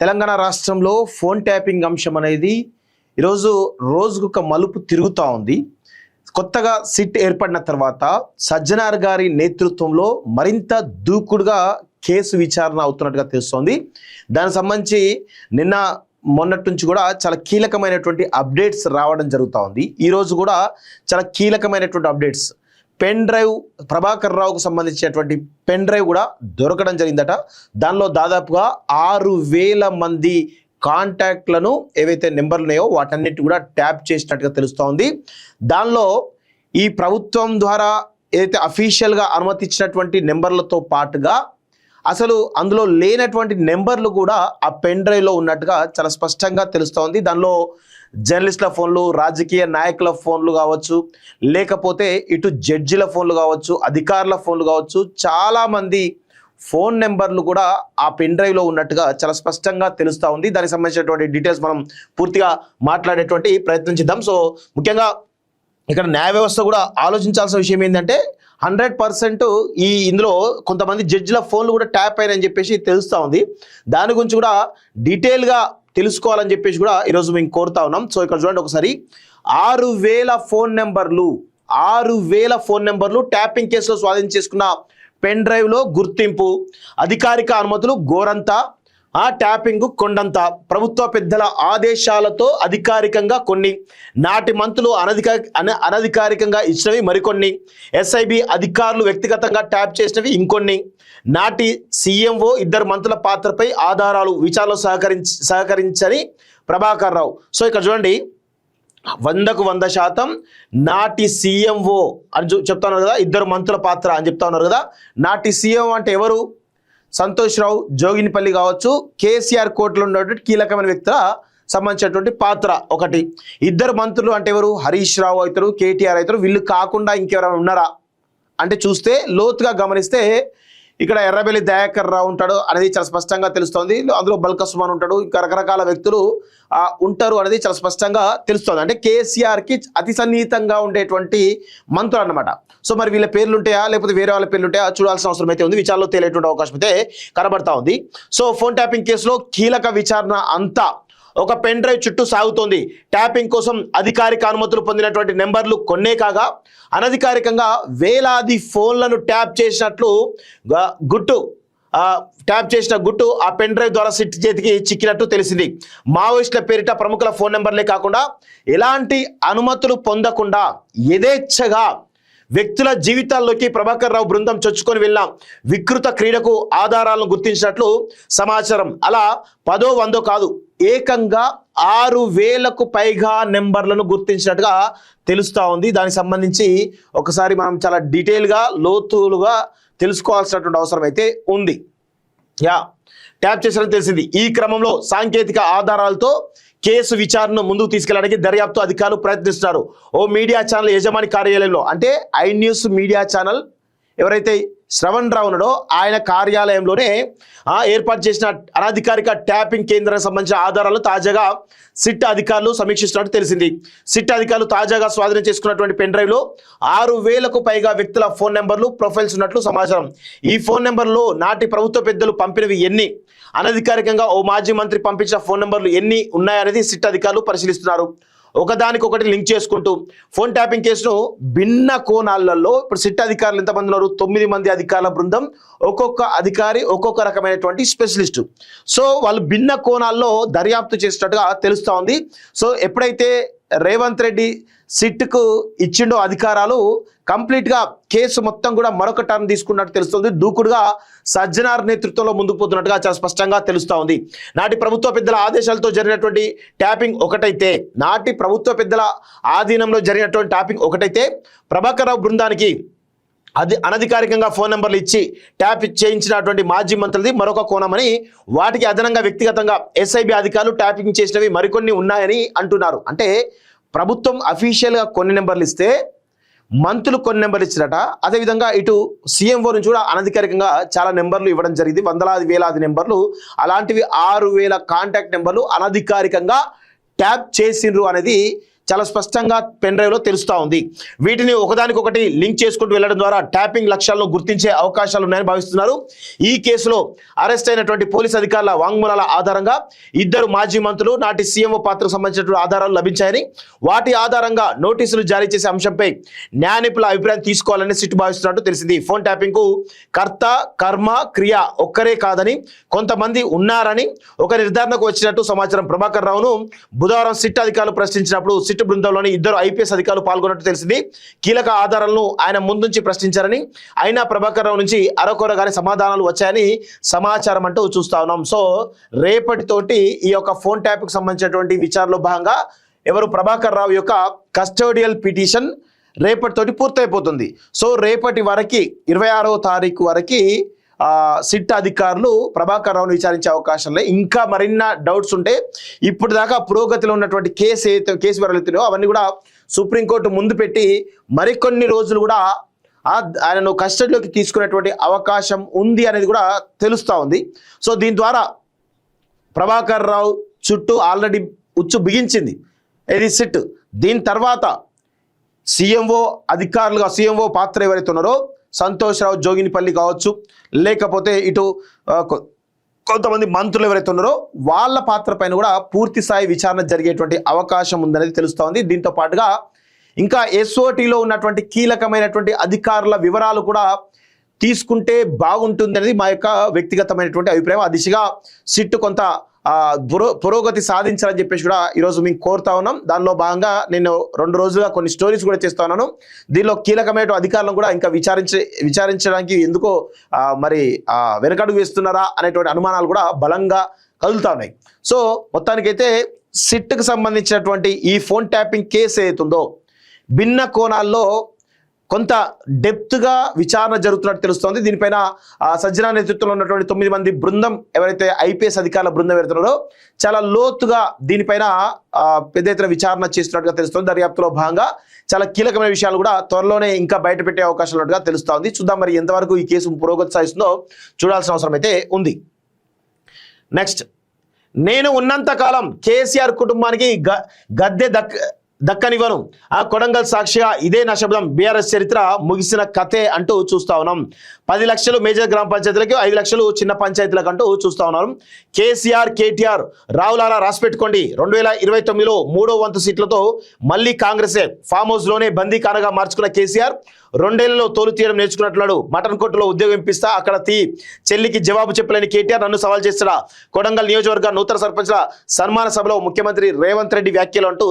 తెలంగాణ రాష్ట్రంలో phone tapping అంశం అనేది ఈరోజు రోజుకొక మలుపు తిరుగుతూ ఉంది. కొత్తగా సిట్ ఏర్పడిన తర్వాత సజ్జనార్ గారి నేతృత్వంలో మరింత దూకుడుగా కేసు విచారణ అవుతున్నట్టుగా తెలుస్తోంది. దానికి సంబంధించి నిన్న మొన్నటి నుంచి కూడా చాలా కీలకమైనటువంటి అప్డేట్స్ రావడం జరుగుతూ ఉంది. ఈరోజు కూడా చాలా కీలకమైనటువంటి అప్డేట్స్. పెన్ డ్రైవ్ ప్రభాకర్ రావుకు సంబంధించినటువంటి పెన్ డ్రైవ్ కూడా దొరకడం జరిగిందట. దానిలో దాదాపుగా 6,000 మంది కాంటాక్ట్లను ఏవైతే నెంబర్లు ఉన్నాయో వాటన్నిటి కూడా ట్యాప్ చేసినట్టుగా తెలుస్తూ ఉంది. దానిలో ఈ ప్రభుత్వం ద్వారా ఏదైతే అఫీషియల్గా అనుమతించినటువంటి నెంబర్లతో పాటుగా అసలు అందులో లేనటువంటి నెంబర్లు కూడా ఆ పెన్ డ్రైవ్లో ఉన్నట్టుగా చాలా స్పష్టంగా తెలుస్తూ ఉంది. దానిలో జర్నలిస్టుల ఫోన్లు, రాజకీయ నాయకుల ఫోన్లు కావచ్చు, లేకపోతే ఇటు జడ్జిల ఫోన్లు కావచ్చు, అధికారుల ఫోన్లు కావచ్చు, చాలామంది ఫోన్ నెంబర్లు కూడా ఆ పెన్ డ్రైవ్లో ఉన్నట్టుగా చాలా స్పష్టంగా తెలుస్తూ ఉంది. దానికి సంబంధించినటువంటి డీటెయిల్స్ మనం పూర్తిగా మాట్లాడేటువంటి ప్రయత్నం చేద్దాం. సో ముఖ్యంగా ఇక్కడ న్యాయ వ్యవస్థ కూడా ఆలోచించాల్సిన విషయం ఏంటంటే 100% ఇందులో కొంతమంది జడ్జిల ఫోన్లు కూడా ట్యాప్ అయినని చెప్పేసి తెలుస్తూ ఉంది. దాని గురించి కూడా డీటెయిల్గా తెలుసుకోవాలని చెప్పేసి కూడా ఈరోజు మేము కోరుతా ఉన్నాం. సో ఇక్కడ చూడండి ఒకసారి, 6,000 ఫోన్ నెంబర్లు ట్యాపింగ్ కేసులో స్వాధీనం చేసుకున్న పెన్ డ్రైవ్లో గుర్తింపు, అధికారిక అనుమతులు గోరంతా, ట్యాపింగ్ కొండంత, ప్రభుత్వ పెద్దల ఆదేశాలతో అధికారికంగా కొన్ని, నాటి మంత్రులు అనధికారికంగా ఇచ్చినవి మరికొన్ని, ఎస్ఐబి అధికారులు వ్యక్తిగతంగా ట్యాప్ చేసినవి ఇంకొన్ని, నాటి సీఎంఓ 2 మంత్రుల పాత్రపై ఆధారాలు, విచారణలో సహకరించని ప్రభాకర్ రావు. సో ఇక్కడ చూడండి, 100కు 100% నాటి సీఎంఓ అని చెప్తా ఉన్నారు కదా, 2 మంత్రుల పాత్ర అని చెప్తా ఉన్నారు కదా. నాటి సీఎం అంటే ఎవరు? సంతోష్ రావు జోగినిపల్లి కావచ్చు, కేసీఆర్ కోర్టులో ఉన్నటువంటి కీలకమైన వ్యక్తుల సంబంధించినటువంటి పాత్ర ఒకటి. 2 మంత్రులు అంటే ఎవరు? హరీష్ రావు అవుతారు, కేటీఆర్ అవుతారు. వీళ్ళు కాకుండా ఇంకెవరైనా ఉన్నారా అంటే చూస్తే లోతుగా గమనిస్తే ఇక్కడ ఎర్రబెల్లి దయాకర్ రావు ఉంటాడు అనేది చాలా స్పష్టంగా తెలుస్తోంది. అందులో బల్క సుమన్ ఉంటాడు, ఇంకా రకరకాల వ్యక్తులు ఉంటారు అనేది చాలా స్పష్టంగా తెలుస్తోంది. అంటే కేసీఆర్కి అతి సన్నిహితంగా ఉండేటువంటి మంత్రులు అన్నమాట. సో మరి వీళ్ళ పేర్లు ఉంటాయా లేకపోతే వేరే వాళ్ళ పేర్లు ఉంటాయా చూడాల్సిన అవసరం అయితే ఉంది. విచారణలో తేలేటువంటి అవకాశం అయితే కనబడతా ఉంది. సో ఫోన్ ట్యాపింగ్ కేసులో కీలక విచారణ అంతా ఒక పెన్ డ్రైవ్ చుట్టూ సాగుతోంది. ట్యాపింగ్ కోసం అధికారిక అనుమతులు పొందినటువంటి నెంబర్లు కొన్నే కాగా అనధికారికంగా వేలాది ఫోన్లను ట్యాప్ చేసినట్లు గుట్టు ఆ పెన్ డ్రైవ్ ద్వారా సిట్ చేతికి చిక్కినట్టు తెలిసింది. మావోయిస్టుల పేరిట ప్రముఖుల ఫోన్ నెంబర్లే కాకుండా ఎలాంటి అనుమతులు పొందకుండా యథేచ్ఛగా వ్యక్తుల జీవితాల్లోకి ప్రభాకర్ రావు బృందం చొచ్చుకొని వెళ్ళిన వికృత క్రీడకు ఆధారాలను గుర్తించినట్లు సమాచారం. అలా 10 100 కాదు, ఏకంగా 6,000కు పైగా నెంబర్లను గుర్తించినట్టుగా తెలుస్తూ ఉంది. దానికి సంబంధించి ఒకసారి మనం చాలా డీటెయిల్గా లోతులుగా తెలుసుకోవాల్సినటువంటి అవసరం అయితే ఉంది. ట్యాప్ చేసినట్టు తెలిసింది. ఈ క్రమంలో సాంకేతిక ఆధారాలతో కేసు విచారణను ముందుకు తీసుకెళ్ళడానికి దర్యాప్తు అధికారులు ప్రయత్నిస్తున్నారు. ఓ మీడియా ఛానల్ యజమాని కార్యాలయంలో, అంటే ఐ న్యూస్ మీడియా ఛానల్ ఎవరైతే శ్రవణ్ రావు ఉన్నాడో ఆయన కార్యాలయంలోనే ఏర్పాటు చేసిన అనధికారిక ట్యాపింగ్ కేంద్రానికి సంబంధించిన ఆధారాలు తాజాగా సిట్ అధికారులు సమీక్షిస్తున్నట్టు తెలిసింది. సిట్ అధికారులు తాజాగా స్వాధీనం చేసుకున్నటువంటి పెన్ డ్రైవ్లో 6,000కు పైగా వ్యక్తుల ఫోన్ నెంబర్లు, ప్రొఫైల్స్ ఉన్నట్లు సమాచారం. ఈ ఫోన్ నెంబర్లో నాటి ప్రభుత్వ పెద్దలు పంపినవి ఎన్ని, అనధికారికంగా ఓ మాజీ మంత్రి పంపించిన ఫోన్ నెంబర్లు ఎన్ని ఉన్నాయనేది సిట్ అధికారులు పరిశీలిస్తున్నారు. ఒకదానికొకటి లింక్ చేసుకుంటూ ఫోన్ ట్యాపింగ్ కేసును భిన్న కోణాలలో ఇప్పుడు సిట్ అధికారులు ఎంతమంది ఉన్నారు? 9 మంది అధికారుల బృందం, ఒక్కొక్క అధికారి ఒక్కొక్క రకమైనటువంటి స్పెషలిస్టు. సో వాళ్ళు భిన్న కోణాల్లో దర్యాప్తు చేసినట్టుగా తెలుస్తూ ఉంది. సో ఎప్పుడైతే రేవంత్ రెడ్డి సిట్కు ఇచ్చిండో అధికారాలు, కంప్లీట్గా కేసు మొత్తం కూడా మరొక టర్న్ తీసుకున్నట్టు తెలుస్తుంది. దూకుడుగా సజ్జనార్ నేతృత్వంలో ముందుకు పోతున్నట్టుగా చాలా స్పష్టంగా తెలుస్తూ ఉంది. నాటి ప్రభుత్వ పెద్దల ఆదేశాలతో జరిగినటువంటి ట్యాపింగ్ ఒకటైతే, ప్రభాకర్ రావు బృందానికి అనధికారికంగా ఫోన్ నెంబర్లు ఇచ్చి ట్యాప్ చేయించినటువంటి మాజీ మంత్రులది మరొక కోణమని, వాటికి అదనంగా వ్యక్తిగతంగా ఎస్ఐబి అధికారులు ట్యాపింగ్ చేసినవి మరికొన్ని ఉన్నాయని అంటున్నారు. అంటే ప్రభుత్వం అఫీషియల్గా కొన్ని నెంబర్లు ఇస్తే మంత్రులు కొన్ని నెంబర్లు ఇచ్చినట. అదేవిధంగా ఇటు సీఎంఓ నుంచి కూడా అనధికారికంగా చాలా నెంబర్లు ఇవ్వడం జరిగింది, వందలాది వేలాది నెంబర్లు. అలాంటివి 6,000 కాంటాక్ట్ నెంబర్లు అనధికారికంగా ట్యాప్ చేసిండ్రు అనేది చాలా స్పష్టంగా పెన్ డ్రైవ్ లో తెలుస్తా ఉంది. వీటిని ఒకదానికొకటి లింక్ చేసుకుంటూ వెళ్లడం ద్వారా ట్యాపింగ్ లక్ష్యాలను గుర్తించే అవకాశాలు ఉన్నాయని భావిస్తున్నారు. ఈ కేసులో అరెస్ట్ అయినటువంటి పోలీస్ అధికారుల వాంగ్మూలాల ఆధారంగా 2 మాజీ మంత్రులు నాటి సీఎంఓ పాత్రకు సంబంధించినటువంటి ఆధారాలు లభించాయని, వాటి ఆధారంగా నోటీసులు జారీ చేసే అంశంపై న్యాయ నిపుణుల అభిప్రాయం తీసుకోవాలని సిట్ భావిస్తున్నట్టు తెలిసింది. ఫోన్ ట్యాపింగ్ కు కర్త, కర్మ, క్రియ ఒక్కరే కాదని కొంతమంది ఉన్నారని ఒక నిర్ధారణకు వచ్చినట్టు సమాచారం. ప్రభాకర్ రావును బుధవారం సిట్ అధికారులు ప్రశ్నించినప్పుడు సిట్ బృందంలోని 2 ఐపీఎస్ అధికారులు పాల్గొన్నట్టు తెలిసింది. కీలక ఆధారాలను ఆయన ముందుంచి ప్రశ్నించారని, అయినా ప్రభాకర్ రావు నుంచి అరకొరగానే సమాధానాలు వచ్చాయని సమాచారం అంటూ చూస్తా ఉన్నాం. సో రేపటితోటి ఈ యొక్క ఫోన్ ట్యాప్కి సంబంధించినటువంటి విచారణలో భాగంగా ప్రభాకర్ రావు యొక్క కస్టోడియల్ పిటిషన్ రేపటితోటి పూర్తయిపోతుంది. సో రేపటి వరకు 26వ తారీఖు వరకు సిట్ అధికారులు ప్రభాకర్ రావును విచారించే అవకాశం లేదు. ఇంకా మరిన్న డౌట్స్ ఉంటే ఇప్పుడు దాకా పురోగతిలో ఉన్నటువంటి కేసు వివరాలు అవన్నీ కూడా సుప్రీంకోర్టు ముందు పెట్టి మరికొన్ని రోజులు కూడా ఆయనను కస్టడీలోకి తీసుకునేటువంటి అవకాశం ఉంది అనేది కూడా తెలుస్తూ ఉంది. సో దీని ద్వారా ప్రభాకర్ రావు చుట్టూ ఆల్రెడీ ఉచ్చు బిగించింది ఇది సిట్. దీని తర్వాత సీఎంఓ అధికారులుగా సీఎంఓ పాత్ర ఎవరైతే ఉన్నారో సంతోష్ రావు జోగినిపల్లి కావచ్చు, లేకపోతే ఇటు కొంతమంది మంత్రులు ఎవరైతే ఉన్నారో వాళ్ళ పాత్ర పైన కూడా పూర్తి స్థాయి విచారణ జరిగేటువంటి అవకాశం ఉందనేది తెలుస్తూ ఉంది. దీంతో పాటుగా ఇంకా ఎస్ఓటీలో ఉన్నటువంటి కీలకమైనటువంటి అధికారుల వివరాలు కూడా తీసుకుంటే బాగుంటుంది అనేది మా యొక్క వ్యక్తిగతమైనటువంటి అభిప్రాయం. ఆ దిశగా సిట్ కొంత పురోగతి సాధించాలని చెప్పేసి కూడా ఈరోజు మేము కోరుతా ఉన్నాం. దానిలో భాగంగా నేను 2 రోజులుగా కొన్ని స్టోరీస్ కూడా చేస్తా ఉన్నాను. దీనిలో కీలకమైన అధికారులను కూడా ఇంకా విచారించడానికి ఎందుకో మరి వెనకడుగు వేస్తున్నారా అనేటువంటి అనుమానాలు కూడా బలంగా కదులుతా ఉన్నాయి. సో మొత్తానికైతే సిట్కి సంబంధించినటువంటి ఈ ఫోన్ ట్యాపింగ్ కేసు ఏతుందో భిన్న కోణాల్లో కొంత డెప్త్గా విచారణ జరుగుతున్నట్టు తెలుస్తోంది. దీనిపైన సజ్జన నేతృత్వంలో ఉన్నటువంటి 9 మంది బృందం ఎవరైతే ఐపీఎస్ అధికారుల బృందం ఎవరుతున్నారో చాలా లోతుగా దీనిపైన పెద్ద ఎత్తున విచారణ చేస్తున్నట్టుగా తెలుస్తోంది. దర్యాప్తులో భాగంగా చాలా కీలకమైన విషయాలు కూడా త్వరలోనే ఇంకా బయట పెట్టే అవకాశం ఉన్నట్టుగా తెలుస్తూ ఉంది. చూద్దాం మరి ఎంతవరకు ఈ కేసు పురోగతి సాధిస్తుందో చూడాల్సిన అవసరం అయితే ఉంది. నెక్స్ట్, నేను ఉన్నంత కాలం కేసీఆర్ కుటుంబానికి గద్దె దక్కనివ్వను. ఆ కొడంగల్ సాక్షిగా ఇదే నా శబ్దం. బీఆర్ఎస్ చరిత్ర ముగిసిన కథే అంటూ చూస్తా ఉన్నాం. 10 లక్షలు మేజర్ గ్రామ పంచాయతీలకు, 5 లక్షలు చిన్న పంచాయతీలకు అంటూ చూస్తా ఉన్నాం. కేసీఆర్, కేటీఆర్ రావులారా రాసిపెట్టుకోండి. 2029లో 3వ వంతు సీట్లతో మళ్ళీ కాంగ్రెసే. ఫామ్ హౌస్ లోనే బందీ కానగా మార్చుకున్న కేసీఆర్ 2 ఏళ్లలో తోలు తీయడం నేర్చుకున్నట్లు మటన్ కొట్టులో ఉద్యోగం ఇప్పిస్తా అక్కడ చెల్లికి జవాబు చెప్పలేని కేటీఆర్ నన్ను సవాల్ చేస్తాడా. కొడంగల్ నియోజకవర్గ నూతన సర్పంచ్ల సన్మాన సభలో ముఖ్యమంత్రి రేవంత్ రెడ్డి వ్యాఖ్యలు అంటూ